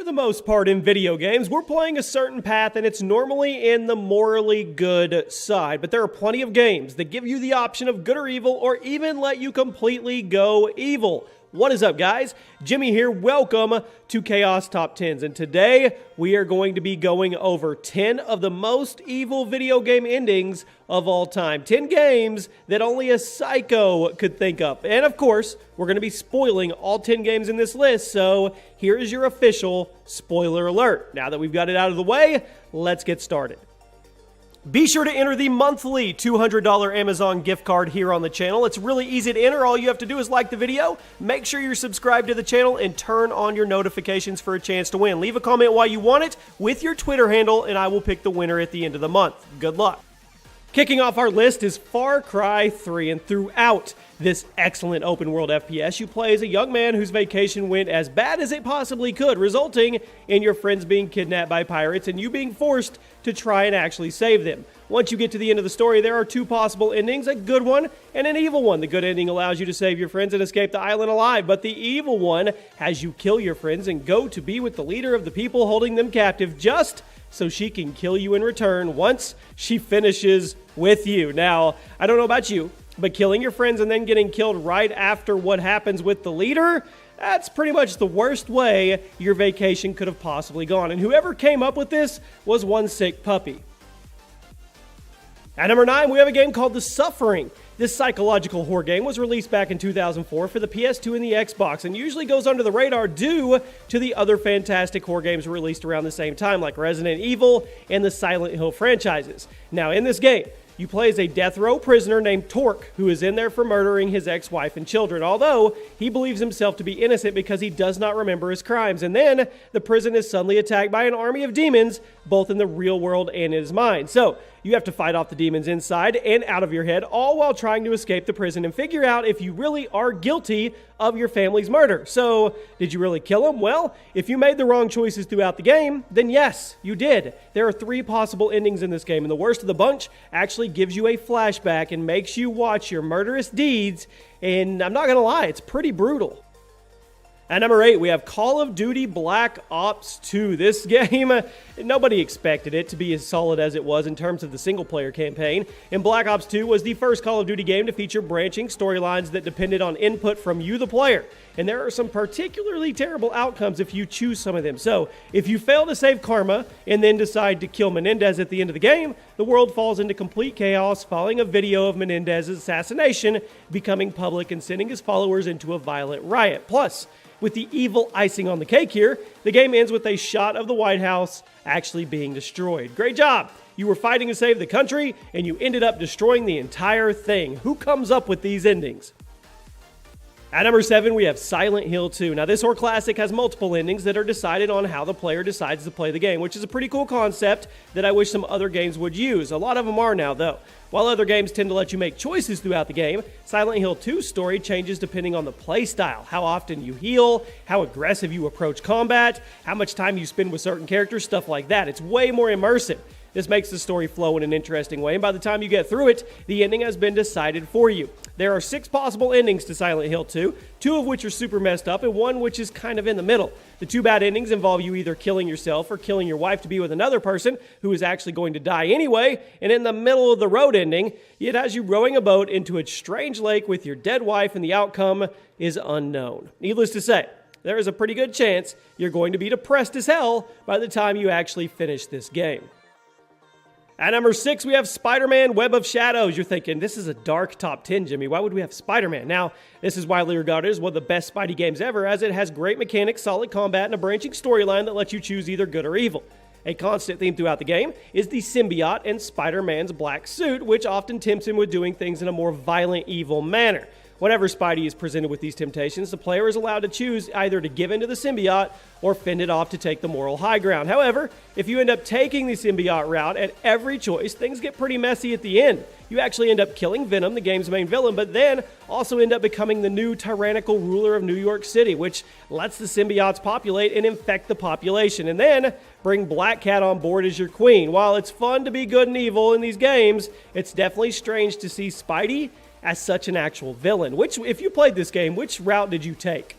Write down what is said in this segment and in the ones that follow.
the most part in video games, we're playing a certain path and it's normally in the morally good side. But there are plenty of games that give you the option of good or evil, or even let you completely go evil. What is up, guys? Jimmy here. Welcome to Chaos Top 10s. And today we are going to be going over 10 of the most evil video game endings of all time. 10 games that only a psycho could think of. And of course, we're going to be spoiling all 10 games in this list. So here is your official spoiler alert. Now that we've got it out of the way, let's get started. Be sure to enter the monthly $200 Amazon gift card here on the channel. It's really easy to enter. All you have to do is like the video, make sure you're subscribed to the channel, and turn on your notifications for a chance to win. Leave a comment why you want it with your Twitter handle, and I will pick the winner at the end of the month. Good luck. Kicking off our list is Far Cry 3, and throughout this excellent open-world FPS, you play as a young man whose vacation went as bad as it possibly could, resulting in your friends being kidnapped by pirates and you being forced to try and actually save them. Once you get to the end of the story, there are two possible endings, a good one and an evil one. The good ending allows you to save your friends and escape the island alive, but the evil one has you kill your friends and go to be with the leader of the people holding them captive, just so she can kill you in return once she finishes with you. Now, I don't know about you, but killing your friends and then getting killed right after what happens with the leader, that's pretty much the worst way your vacation could have possibly gone. And whoever came up with this was one sick puppy. At number 9, we have a game called The Suffering. This psychological horror game was released back in 2004 for the PS2 and the Xbox, and usually goes under the radar due to the other fantastic horror games released around the same time, like Resident Evil and the Silent Hill franchises. Now, in this game, you play as a death row prisoner named Torque, who is in there for murdering his ex-wife and children, although he believes himself to be innocent because he does not remember his crimes. And then the prison is suddenly attacked by an army of demons, both in the real world and in his mind. So you have to fight off the demons inside and out of your head, all while trying to escape the prison and figure out if you really are guilty of your family's murder. So, did you really kill him? Well, if you made the wrong choices throughout the game, then yes, you did. There are 3 possible endings in this game, and the worst of the bunch actually gives you a flashback and makes you watch your murderous deeds, and I'm not gonna lie, it's pretty brutal. At number 8, we have Call of Duty Black Ops 2. This game, nobody expected it to be as solid as it was in terms of the single-player campaign. And Black Ops 2 was the first Call of Duty game to feature branching storylines that depended on input from you, the player. And there are some particularly terrible outcomes if you choose some of them. So, if you fail to save Karma and then decide to kill Menendez at the end of the game, the world falls into complete chaos following a video of Menendez's assassination becoming public and sending his followers into a violent riot. Plus, with the evil icing on the cake here, the game ends with a shot of the White House actually being destroyed. Great job! You were fighting to save the country, and you ended up destroying the entire thing. Who comes up with these endings? At number 7, we have Silent Hill 2. Now, this horror classic has multiple endings that are decided on how the player decides to play the game, which is a pretty cool concept that I wish some other games would use. A lot of them are now, though. While other games tend to let you make choices throughout the game, Silent Hill 2's story changes depending on the play style, how often you heal, how aggressive you approach combat, how much time you spend with certain characters, stuff like that. It's way more immersive. This makes the story flow in an interesting way, and by the time you get through it, the ending has been decided for you. There are 6 possible endings to Silent Hill 2, 2 of which are super messed up, and 1 which is kind of in the middle. The 2 bad endings involve you either killing yourself or killing your wife to be with another person who is actually going to die anyway, and in the middle of the road ending, it has you rowing a boat into a strange lake with your dead wife, and the outcome is unknown. Needless to say, there is a pretty good chance you're going to be depressed as hell by the time you actually finish this game. At number 6, we have Spider-Man Web of Shadows. You're thinking, this is a dark top 10, Jimmy. Why would we have Spider-Man? Now, this is widely regarded as one of the best Spidey games ever, as it has great mechanics, solid combat, and a branching storyline that lets you choose either good or evil. A constant theme throughout the game is the symbiote and Spider-Man's black suit, which often tempts him with doing things in a more violent, evil manner. Whenever Spidey is presented with these temptations, the player is allowed to choose either to give in to the symbiote or fend it off to take the moral high ground. However, if you end up taking the symbiote route at every choice, things get pretty messy at the end. You actually end up killing Venom, the game's main villain, but then also end up becoming the new tyrannical ruler of New York City, which lets the symbiotes populate and infect the population, and then bring Black Cat on board as your queen. While it's fun to be good and evil in these games, it's definitely strange to see Spidey as such an actual villain. If you played this game, which route did you take?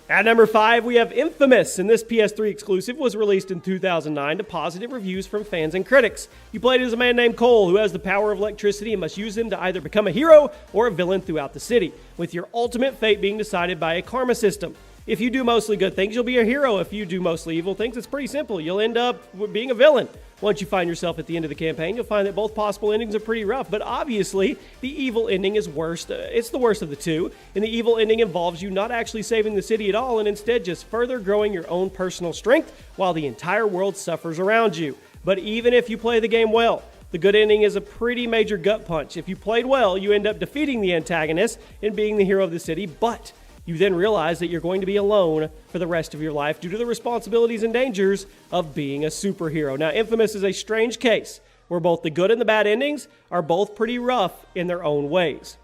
At number 5, we have Infamous, and this PS3 exclusive was released in 2009 to positive reviews from fans and critics. You played as a man named Cole who has the power of electricity and must use them to either become a hero or a villain throughout the city, with your ultimate fate being decided by a karma system. If you do mostly good things, you'll be a hero. If you do mostly evil things, it's pretty simple. You'll end up being a villain. Once you find yourself at the end of the campaign, you'll find that both possible endings are pretty rough, but obviously, the evil ending is worst. It's the worst of the two, and the evil ending involves you not actually saving the city at all, and instead just further growing your own personal strength while the entire world suffers around you. But even if you play the game well, the good ending is a pretty major gut punch. If you played well, you end up defeating the antagonist and being the hero of the city, but you then realize that you're going to be alone for the rest of your life due to the responsibilities and dangers of being a superhero. Now, Infamous is a strange case where both the good and the bad endings are both pretty rough in their own ways.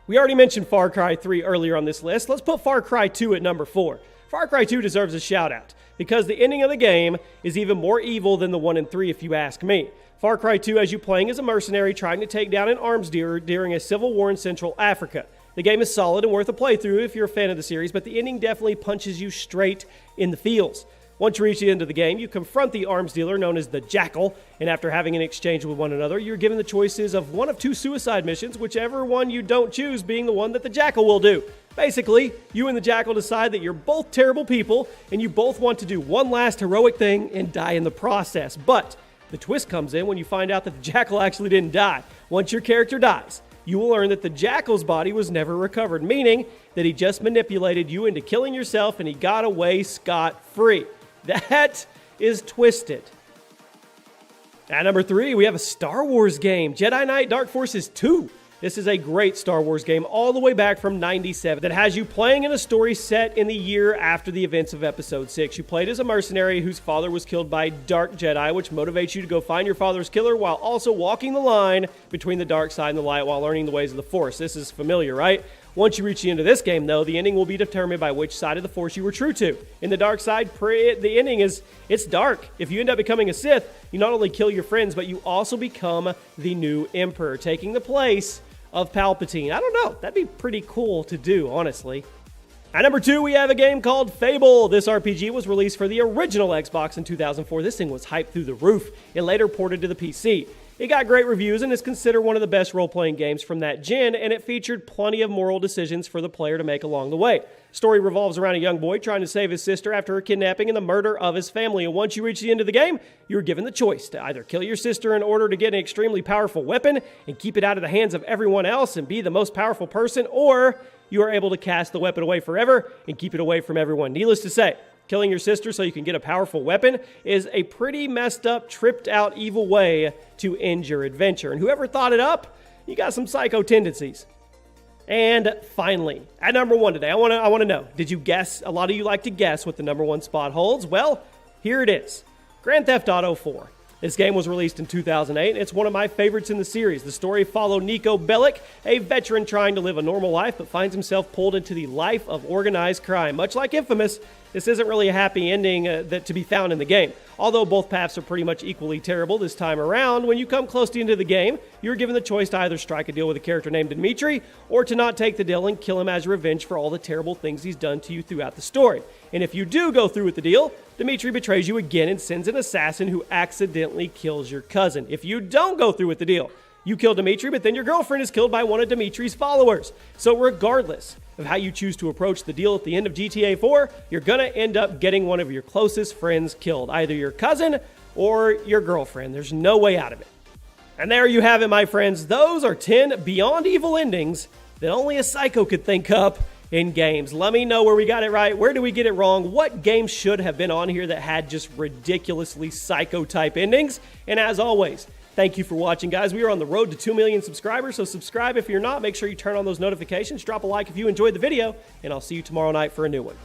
We already mentioned Far Cry 3 earlier on this list. Let's put Far Cry 2 at number 4. Far Cry 2 deserves a shout out because the ending of the game is even more evil than the 1 and 3 if you ask me. Far Cry 2 has you playing as a mercenary trying to take down an arms dealer during a civil war in Central Africa. The game is solid and worth a playthrough if you're a fan of the series, but the ending definitely punches you straight in the feels. Once you reach the end of the game, you confront the arms dealer known as the Jackal, and after having an exchange with one another, you're given the choices of one of 2 suicide missions, whichever one you don't choose being the one that the Jackal will do. Basically, you and the Jackal decide that you're both terrible people, and you both want to do one last heroic thing and die in the process. But the twist comes in when you find out that the Jackal actually didn't die. Once your character dies, you will learn that the Jackal's body was never recovered, meaning that he just manipulated you into killing yourself and he got away scot-free. That is twisted. At number 3, we have a Star Wars game, Jedi Knight Dark Forces 2. This is a great Star Wars game all the way back from '97 that has you playing in a story set in the year after the events of Episode 6. You played as a mercenary whose father was killed by Dark Jedi, which motivates you to go find your father's killer while also walking the line between the dark side and the light while learning the ways of the Force. This is familiar, right? Once you reach the end of this game, though, the ending will be determined by which side of the Force you were true to. In the dark side, the ending is, it's dark. If you end up becoming a Sith, you not only kill your friends, but you also become the new Emperor, taking the place of Palpatine. I don't know. That'd be pretty cool to do, honestly. At number 2, we have a game called Fable. This RPG was released for the original Xbox in 2004. This thing was hyped through the roof. It later ported to the PC. It got great reviews and is considered one of the best role-playing games from that gen, and it featured plenty of moral decisions for the player to make along the way. Story revolves around a young boy trying to save his sister after her kidnapping and the murder of his family. And once you reach the end of the game, you're given the choice to either kill your sister in order to get an extremely powerful weapon and keep it out of the hands of everyone else and be the most powerful person, or you are able to cast the weapon away forever and keep it away from everyone. Needless to say, killing your sister so you can get a powerful weapon is a pretty messed up, tripped out, evil way to end your adventure. And whoever thought it up, you got some psycho tendencies. And finally, at number 1 today, I want to know, did you guess? A lot of you like to guess what the number 1 spot holds. Well, here it is. Grand Theft Auto 4. This game was released in 2008, and it's one of my favorites in the series. The story followed Niko Bellic, a veteran trying to live a normal life, but finds himself pulled into the life of organized crime. Much like Infamous, this isn't really a happy ending that to be found in the game. Although both paths are pretty much equally terrible this time around, when you come close to the end of the game, you're given the choice to either strike a deal with a character named Dimitri, or to not take the deal and kill him as revenge for all the terrible things he's done to you throughout the story. And if you do go through with the deal, Dimitri betrays you again and sends an assassin who accidentally kills your cousin. If you don't go through with the deal, you kill Dimitri, but then your girlfriend is killed by one of Dimitri's followers. So regardless of how you choose to approach the deal at the end of GTA 4, you're going to end up getting one of your closest friends killed, either your cousin or your girlfriend. There's no way out of it. And there you have it, my friends. Those are 10 beyond evil endings that only a psycho could think up in games. Let me know where we got it right. Where did we get it wrong? What games should have been on here that had just ridiculously psycho-type endings? And as always, thank you for watching, guys. We are on the road to 2 million subscribers, so subscribe if you're not. Make sure you turn on those notifications. Drop a like if you enjoyed the video, and I'll see you tomorrow night for a new one.